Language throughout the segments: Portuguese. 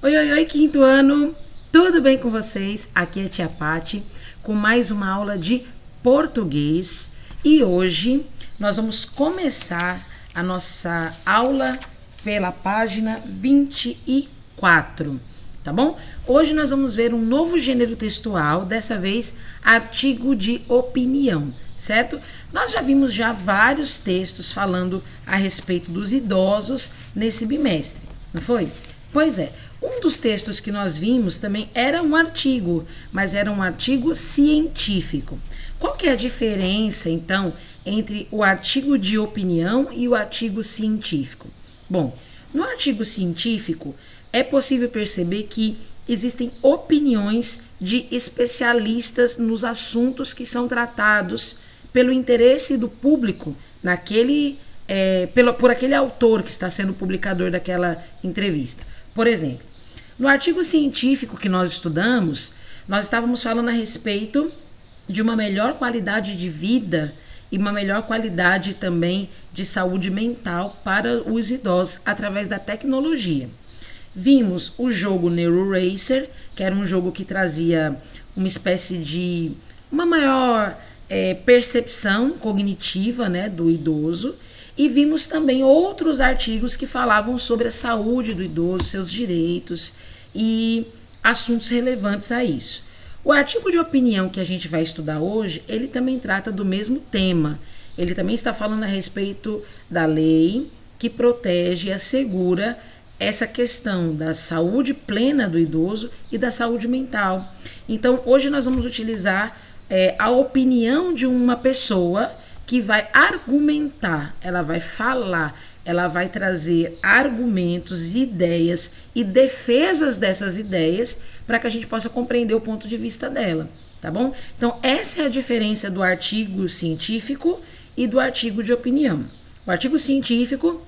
Oi, oi, oi, quinto ano! Tudo bem com vocês? Aqui é a Tia Pati com mais uma aula de português e hoje nós vamos começar a nossa aula pela página 24, tá bom? Hoje nós vamos ver um novo gênero textual, dessa vez artigo de opinião, certo? Nós já vimos vários textos falando a respeito dos idosos nesse bimestre, não foi? Pois é. Um dos textos que nós vimos também era um artigo, mas era um artigo científico. Qual que é a diferença, então, entre o artigo de opinião e o artigo científico? Bom, no artigo científico é possível perceber que existem opiniões de especialistas nos assuntos que são tratados pelo interesse do público por aquele autor que está sendo publicador daquela entrevista. Por exemplo, no artigo científico que nós estudamos, nós estávamos falando a respeito de uma melhor qualidade de vida e uma melhor qualidade também de saúde mental para os idosos através da tecnologia. Vimos o jogo NeuroRacer, que era um jogo que trazia uma espécie de uma maior percepção cognitiva, né, do idoso. E vimos também outros artigos que falavam sobre a saúde do idoso, seus direitos e assuntos relevantes a isso. O artigo de opinião que a gente vai estudar hoje, ele também trata do mesmo tema. Ele também está falando a respeito da lei que protege e assegura essa questão da saúde plena do idoso e da saúde mental. Então, hoje nós vamos utilizar a opinião de uma pessoa que vai argumentar, ela vai falar, ela vai trazer argumentos, ideias e defesas dessas ideias para que a gente possa compreender o ponto de vista dela, tá bom? Então, essa é a diferença do artigo científico e do artigo de opinião. O artigo científico,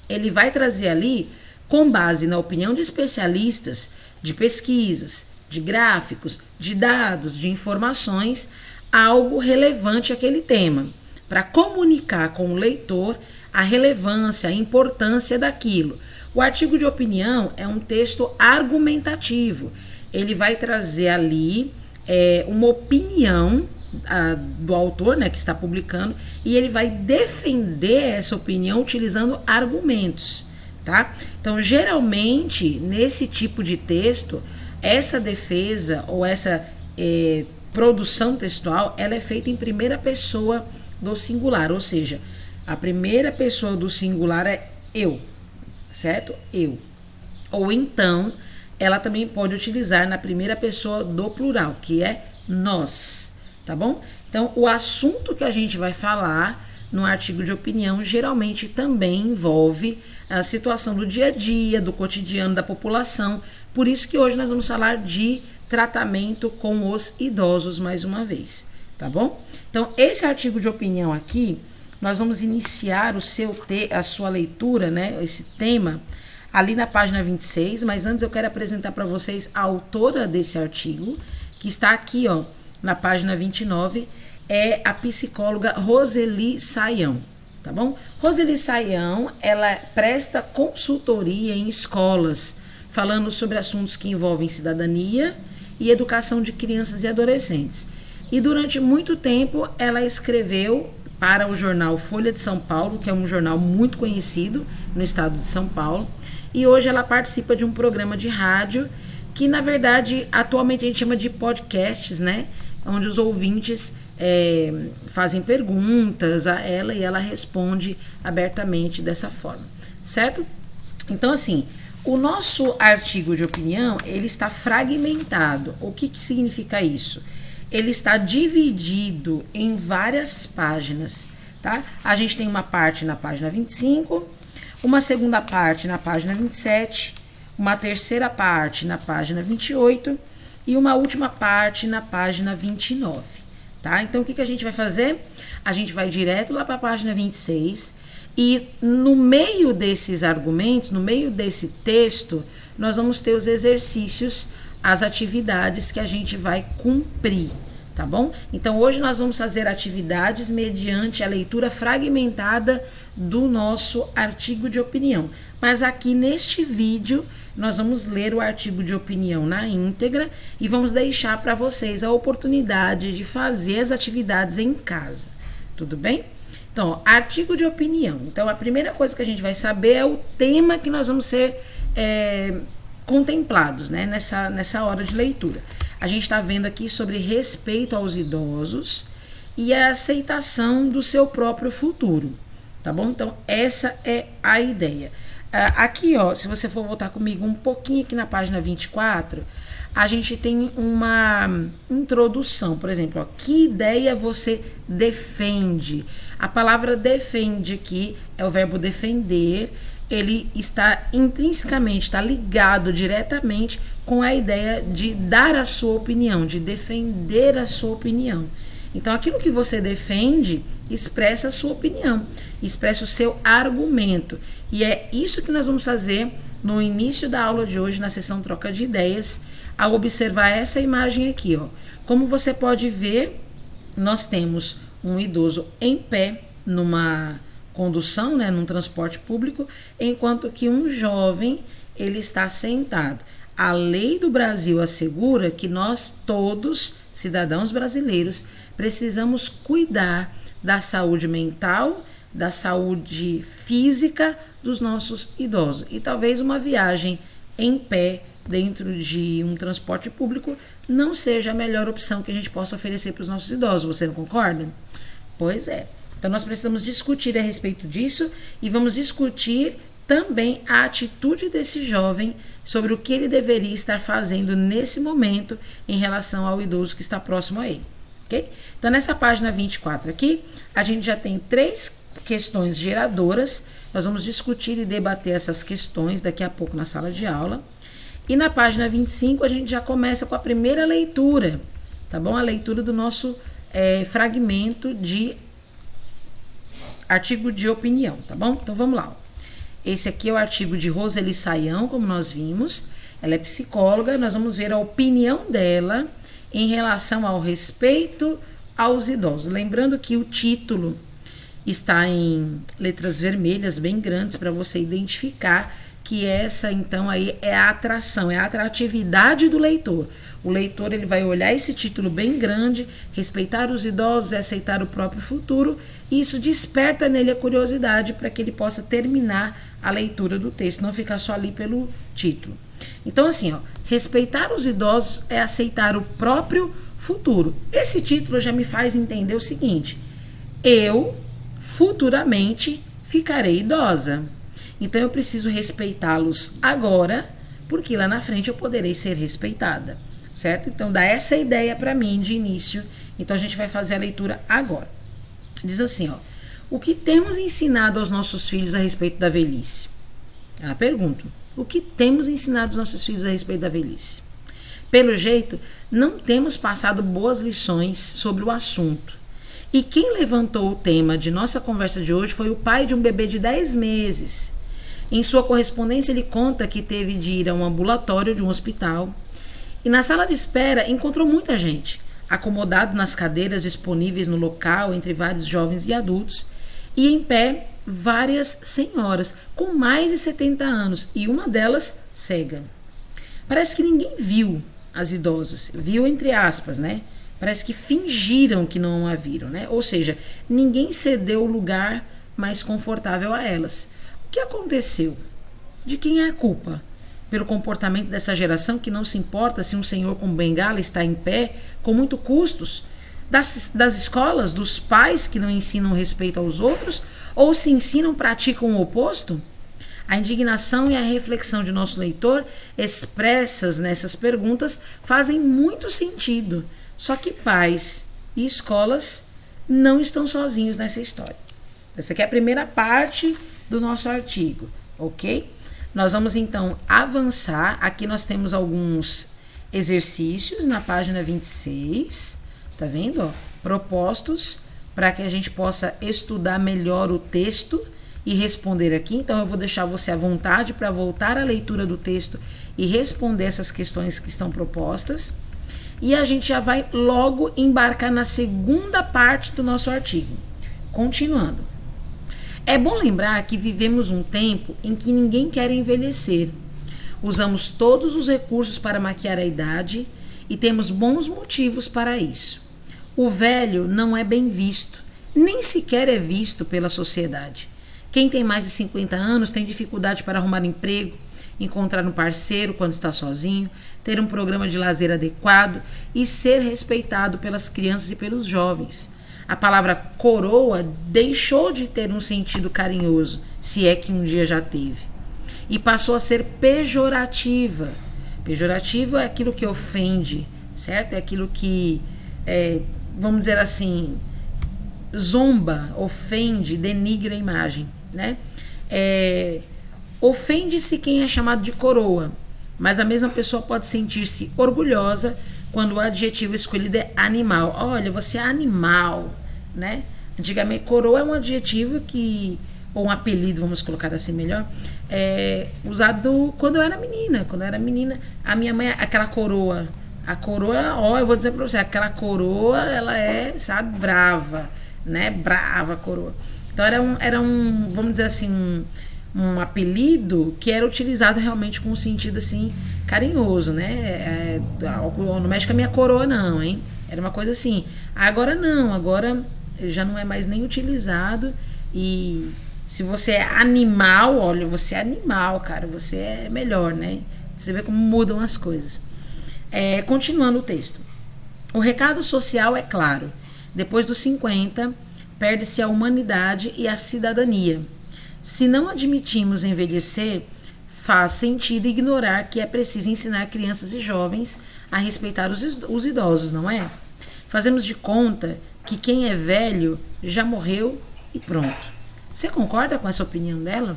ele vai trazer ali, com base na opinião de especialistas, de pesquisas, de gráficos, de dados, de informações, algo relevante àquele tema, para comunicar com o leitor a relevância, a importância daquilo. O artigo de opinião é um texto argumentativo. Ele vai trazer ali uma opinião do autor, né, que está publicando, e ele vai defender essa opinião utilizando argumentos, tá? Então, geralmente, nesse tipo de texto, essa defesa ou essa produção textual, ela é feita em primeira pessoa do singular, ou seja, a primeira pessoa do singular é eu, certo? Eu. Ou então, ela também pode utilizar na primeira pessoa do plural, que é nós, tá bom? Então, o assunto que a gente vai falar no artigo de opinião geralmente também envolve a situação do dia a dia, do cotidiano da população. Por isso que hoje nós vamos falar de tratamento com os idosos mais uma vez. Tá bom? Então, esse artigo de opinião aqui, nós vamos iniciar a sua leitura, né? Esse tema, ali na página 26, mas antes eu quero apresentar para vocês a autora desse artigo, que está aqui, ó, na página 29, é a psicóloga Roseli Saião, tá bom? Roseli Saião, ela presta consultoria em escolas, falando sobre assuntos que envolvem cidadania e educação de crianças e adolescentes. E durante muito tempo ela escreveu para o jornal Folha de São Paulo, que é um jornal muito conhecido no estado de São Paulo. E hoje ela participa de um programa de rádio que, na verdade, atualmente a gente chama de podcasts, né? Onde os ouvintes fazem perguntas a ela e ela responde abertamente dessa forma, certo? Então, assim, o nosso artigo de opinião, ele está fragmentado. O que significa isso? Ele está dividido em várias páginas, tá? A gente tem uma parte na página 25, uma segunda parte na página 27, uma terceira parte na página 28 e uma última parte na página 29, tá? Então, o que a gente vai fazer? A gente vai direto lá para a página 26 e no meio desses argumentos, no meio desse texto, nós vamos ter os exercícios, as atividades que a gente vai cumprir, tá bom? Então hoje nós vamos fazer atividades mediante a leitura fragmentada do nosso artigo de opinião. Mas aqui neste vídeo nós vamos ler o artigo de opinião na íntegra e vamos deixar para vocês a oportunidade de fazer as atividades em casa, tudo bem? Então, ó, artigo de opinião. Então a primeira coisa que a gente vai saber é o tema que nós vamos ser contemplados, né, nessa hora de leitura. A gente está vendo aqui sobre respeito aos idosos e a aceitação do seu próprio futuro, tá bom? Então, essa é a ideia. Aqui, ó, se você for voltar comigo um pouquinho aqui na página 24, a gente tem uma introdução, por exemplo, ó, que ideia você defende? A palavra defende aqui é o verbo defender, ele está intrinsecamente, está ligado diretamente com a ideia de dar a sua opinião, de defender a sua opinião. Então, aquilo que você defende expressa a sua opinião, expressa o seu argumento. E é isso que nós vamos fazer no início da aula de hoje, na sessão troca de ideias, ao observar essa imagem aqui, ó. Como você pode ver, nós temos um idoso em pé numa condução, né, num transporte público, enquanto que um jovem ele está sentado. A lei do Brasil assegura que nós todos, cidadãos brasileiros, precisamos cuidar da saúde mental, da saúde física dos nossos idosos. E talvez uma viagem em pé dentro de um transporte público não seja a melhor opção que a gente possa oferecer para os nossos idosos. Você não concorda? Pois é. Então nós precisamos discutir a respeito disso e vamos discutir também a atitude desse jovem sobre o que ele deveria estar fazendo nesse momento em relação ao idoso que está próximo a ele. Okay? Então nessa página 24 aqui, a gente já tem 3 questões geradoras. Nós vamos discutir e debater essas questões daqui a pouco na sala de aula. E na página 25 a gente já começa com a primeira leitura, tá bom? A leitura do nosso fragmento de artigo de opinião, tá bom? Então vamos lá. Esse aqui é o artigo de Roseli Saião, como nós vimos. Ela é psicóloga, nós vamos ver a opinião dela em relação ao respeito aos idosos. Lembrando que o título está em letras vermelhas bem grandes para você identificar que essa então aí é a atração, é a atratividade do leitor. O leitor ele vai olhar esse título bem grande, respeitar os idosos e aceitar o próprio futuro, e isso desperta nele a curiosidade para que ele possa terminar a leitura do texto, não ficar só ali pelo título. Então assim, ó, respeitar os idosos é aceitar o próprio futuro. Esse título já me faz entender o seguinte: eu futuramente ficarei idosa. Então eu preciso respeitá-los agora, porque lá na frente eu poderei ser respeitada, certo? Então dá essa ideia para mim de início. Então a gente vai fazer a leitura agora. Diz assim, ó: o que temos ensinado aos nossos filhos a respeito da velhice? Ela pergunta: o que temos ensinado aos nossos filhos a respeito da velhice? Pelo jeito, não temos passado boas lições sobre o assunto. E quem levantou o tema de nossa conversa de hoje foi o pai de um bebê de 10 meses. Em sua correspondência, ele conta que teve de ir a um ambulatório de um hospital e na sala de espera encontrou muita gente, acomodado nas cadeiras disponíveis no local entre vários jovens e adultos, e em pé várias senhoras com mais de 70 anos e uma delas cega. Parece que ninguém viu as idosas, viu entre aspas, né? Parece que fingiram que não a viram, né? Ou seja, ninguém cedeu o lugar mais confortável a elas. O que aconteceu? De quem é a culpa? Pelo comportamento dessa geração que não se importa se um senhor com bengala está em pé, com muito custos? Das escolas, dos pais que não ensinam respeito aos outros? Ou se ensinam, praticam o oposto? A indignação e a reflexão de nosso leitor, expressas nessas perguntas, fazem muito sentido. Só que pais e escolas não estão sozinhos nessa história. Essa aqui é a primeira parte do nosso artigo, ok? Nós vamos então avançar. Aqui nós temos alguns exercícios na página 26, tá vendo? Ó? Propostos para que a gente possa estudar melhor o texto e responder aqui. Então eu vou deixar você à vontade para voltar à leitura do texto e responder essas questões que estão propostas. E a gente já vai logo embarcar na segunda parte do nosso artigo. Continuando. É bom lembrar que vivemos um tempo em que ninguém quer envelhecer. Usamos todos os recursos para maquiar a idade e temos bons motivos para isso. O velho não é bem visto, nem sequer é visto pela sociedade. Quem tem mais de 50 anos tem dificuldade para arrumar emprego, encontrar um parceiro quando está sozinho, ter um programa de lazer adequado e ser respeitado pelas crianças e pelos jovens. A palavra coroa deixou de ter um sentido carinhoso, se é que um dia já teve, e passou a ser pejorativa. Pejorativo é aquilo que ofende, certo? É aquilo que, vamos dizer assim, zomba, ofende, denigra a imagem, né? Ofende-se quem é chamado de coroa, mas a mesma pessoa pode sentir-se orgulhosa quando o adjetivo escolhido é animal. Olha, você é animal, né? Antigamente, coroa é um adjetivo que, ou um apelido, vamos colocar assim melhor, usado quando eu era menina. Quando eu era menina, a minha mãe, aquela coroa, a coroa, eu vou dizer pra você, aquela coroa, ela é, sabe, brava, né? Brava coroa. Então era um vamos dizer assim, um apelido que era utilizado realmente com um sentido assim carinhoso, né? Não mexe com a minha coroa não, hein? Era uma coisa assim. Agora não, agora já não é mais nem utilizado. E se você é animal, olha, você é animal, cara, você é melhor, né? Você vê como mudam as coisas. Continuando o texto. O recado social é claro. Depois dos 50, perde-se a humanidade e a cidadania. Se não admitimos envelhecer, faz sentido ignorar que é preciso ensinar crianças e jovens a respeitar os idosos, não é? Fazemos de conta que quem é velho já morreu e pronto. Você concorda com essa opinião dela?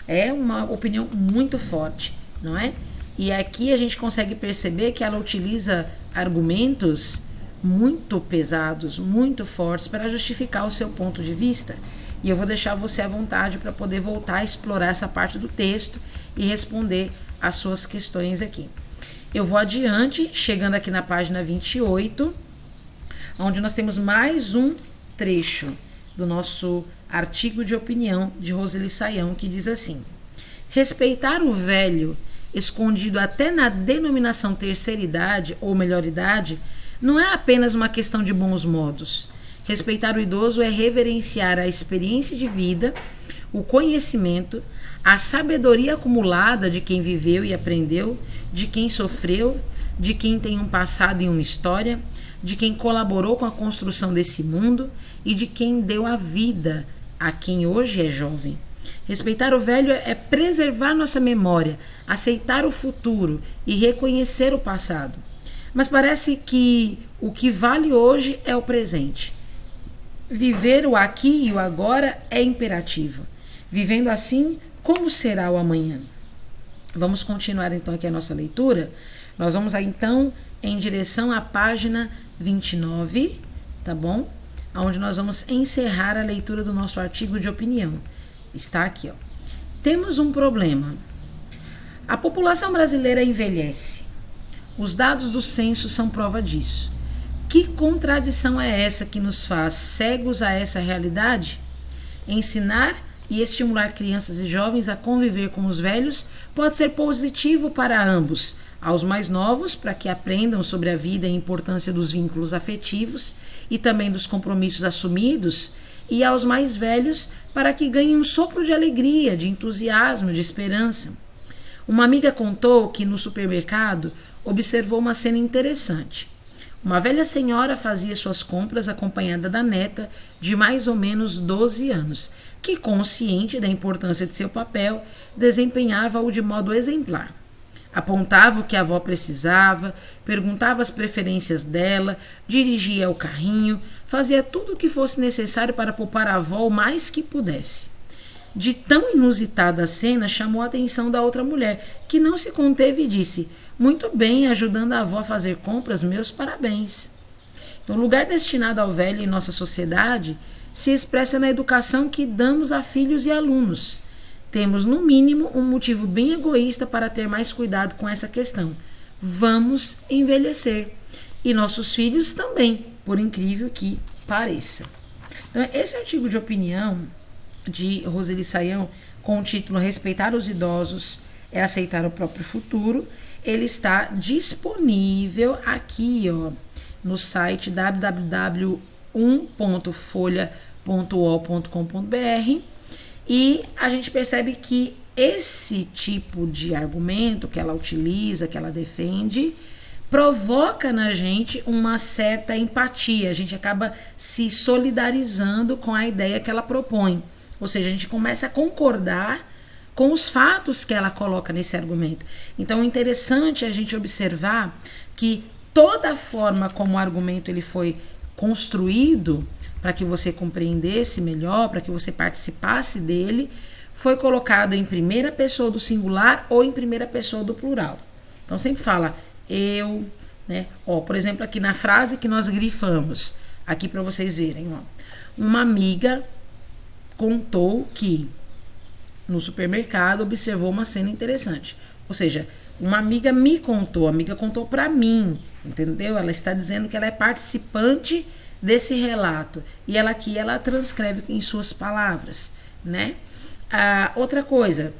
É uma opinião muito forte, não é? E aqui a gente consegue perceber que ela utiliza argumentos muito pesados, muito fortes para justificar o seu ponto de vista. E eu vou deixar você à vontade para poder voltar a explorar essa parte do texto e responder as suas questões aqui. Eu vou adiante, chegando aqui na página 28, onde nós temos mais um trecho do nosso artigo de opinião de Roseli Saião, que diz assim: respeitar o velho, escondido até na denominação terceira idade ou melhor idade, não é apenas uma questão de bons modos. Respeitar o idoso é reverenciar a experiência de vida, o conhecimento, a sabedoria acumulada de quem viveu e aprendeu, de quem sofreu, de quem tem um passado e uma história, de quem colaborou com a construção desse mundo e de quem deu a vida a quem hoje é jovem. Respeitar o velho é preservar nossa memória, aceitar o futuro e reconhecer o passado. Mas parece que o que vale hoje é o presente. Viver o aqui e o agora é imperativo. Vivendo assim, como será o amanhã? Vamos continuar então aqui a nossa leitura. Nós vamos então em direção à página 29, tá bom? Onde nós vamos encerrar a leitura do nosso artigo de opinião. Está aqui, ó. Temos um problema. A população brasileira envelhece. Os dados do censo são prova disso. Que contradição é essa que nos faz cegos a essa realidade? Ensinar e estimular crianças e jovens a conviver com os velhos pode ser positivo para ambos. Aos mais novos, para que aprendam sobre a vida e a importância dos vínculos afetivos e também dos compromissos assumidos, e aos mais velhos, para que ganhem um sopro de alegria, de entusiasmo, de esperança. Uma amiga contou que no supermercado observou uma cena interessante. Uma velha senhora fazia suas compras acompanhada da neta de mais ou menos 12 anos, que, consciente da importância de seu papel, desempenhava-o de modo exemplar. Apontava o que a avó precisava, perguntava as preferências dela, dirigia o carrinho, fazia tudo o que fosse necessário para poupar a avó o mais que pudesse. De tão inusitada a cena, chamou a atenção da outra mulher, que não se conteve e disse: muito bem, ajudando a avó a fazer compras, meus parabéns. Então, o lugar destinado ao velho em nossa sociedade se expressa na educação que damos a filhos e alunos. Temos, no mínimo, um motivo bem egoísta para ter mais cuidado com essa questão. Vamos envelhecer. e nossos filhos também, por incrível que pareça. Então, esse artigo de opinião de Roseli Saião, com o título Respeitar os idosos é aceitar o próprio futuro, ele está disponível aqui, ó, no site www.1.folha.ol.com.br, e a gente percebe que esse tipo de argumento que ela utiliza, que ela defende, provoca na gente uma certa empatia. A gente acaba se solidarizando com a ideia que ela propõe. Ou seja, a gente começa a concordar com os fatos que ela coloca nesse argumento. Então, é interessante a gente observar que toda a forma como o argumento ele foi construído, para que você compreendesse melhor, para que você participasse dele, foi colocado em primeira pessoa do singular ou em primeira pessoa do plural. Então, sempre fala eu, né? Ó, por exemplo, aqui na frase que nós grifamos, aqui para vocês verem, ó. Uma amiga contou que no supermercado observou uma cena interessante. Ou seja, uma amiga me contou, a amiga contou para mim, entendeu? Ela está dizendo que ela é participante desse relato. E ela aqui, ela transcreve em suas palavras, né? Outra coisa,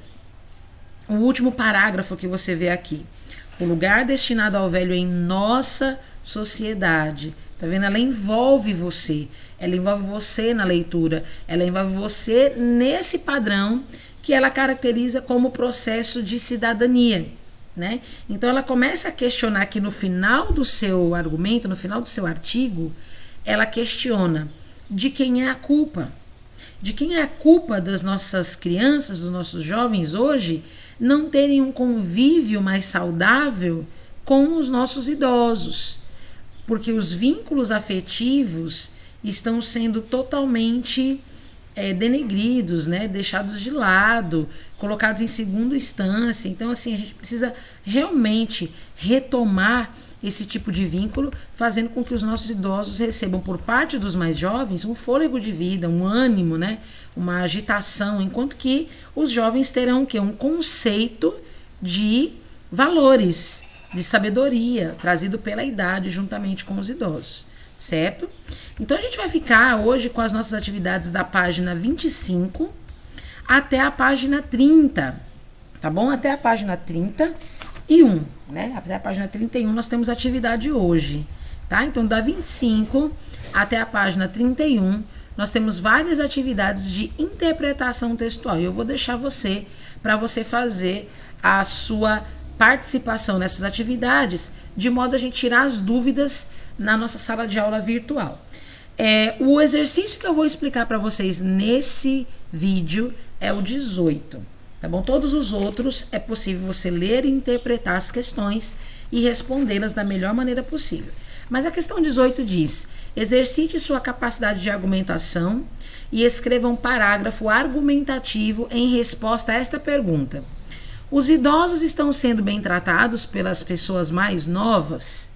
o último parágrafo que você vê aqui. O lugar destinado ao velho em nossa sociedade. Tá vendo? Ela envolve você. Ela envolve você na leitura. Ela envolve você nesse padrão que ela caracteriza como processo de cidadania, né? Então ela começa a questionar que no final do seu argumento, no final do seu artigo, ela questiona de quem é a culpa. De quem é a culpa das nossas crianças, dos nossos jovens hoje, não terem um convívio mais saudável com os nossos idosos. Porque os vínculos afetivos estão sendo totalmente denegridos, né? Deixados de lado, colocados em segunda instância. Então, assim, a gente precisa realmente retomar esse tipo de vínculo, fazendo com que os nossos idosos recebam, por parte dos mais jovens, um fôlego de vida, um ânimo, né? Uma agitação, enquanto que os jovens terão o quê? Um conceito de valores, de sabedoria, trazido pela idade juntamente com os idosos, certo? Então a gente vai ficar hoje com as nossas atividades da página 25 até a página 30, tá bom? Até a página 31, né? Até a página 31 nós temos atividade hoje, tá? Então da 25 até a página 31 nós temos várias atividades de interpretação textual. E eu vou deixar você, para você fazer a sua participação nessas atividades, de modo a gente tirar as dúvidas na nossa sala de aula virtual. O exercício que eu vou explicar para vocês nesse vídeo é o 18, tá bom? Todos os outros é possível você ler e interpretar as questões e respondê-las da melhor maneira possível. Mas a questão 18 diz: exercite sua capacidade de argumentação e escreva um parágrafo argumentativo em resposta a esta pergunta. Os idosos estão sendo bem tratados pelas pessoas mais novas?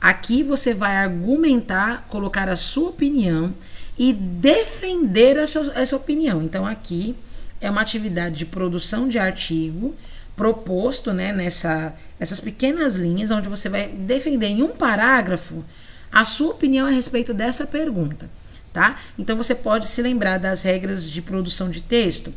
Aqui você vai argumentar, colocar a sua opinião e defender essa opinião. Então aqui é uma atividade de produção de artigo proposto, né, nessas pequenas linhas, onde você vai defender em um parágrafo a sua opinião a respeito dessa pergunta, tá? Então você pode se lembrar das regras de produção de texto.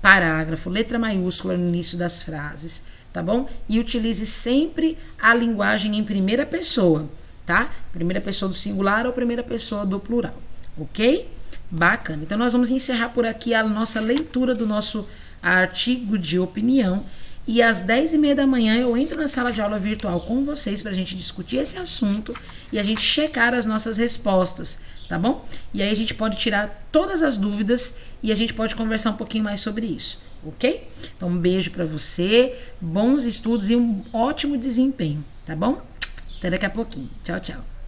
Parágrafo, letra maiúscula no início das frases, tá bom? E utilize sempre a linguagem em primeira pessoa, tá? Primeira pessoa do singular ou primeira pessoa do plural, ok? Bacana. Então nós vamos encerrar por aqui a nossa leitura do nosso artigo de opinião. E às 10h30 da manhã eu entro na sala de aula virtual com vocês para a gente discutir esse assunto e a gente checar as nossas respostas, tá bom? E aí a gente pode tirar todas as dúvidas e a gente pode conversar um pouquinho mais sobre isso, ok? Então um beijo para você, bons estudos e um ótimo desempenho, tá bom? Até daqui a pouquinho. Tchau, tchau.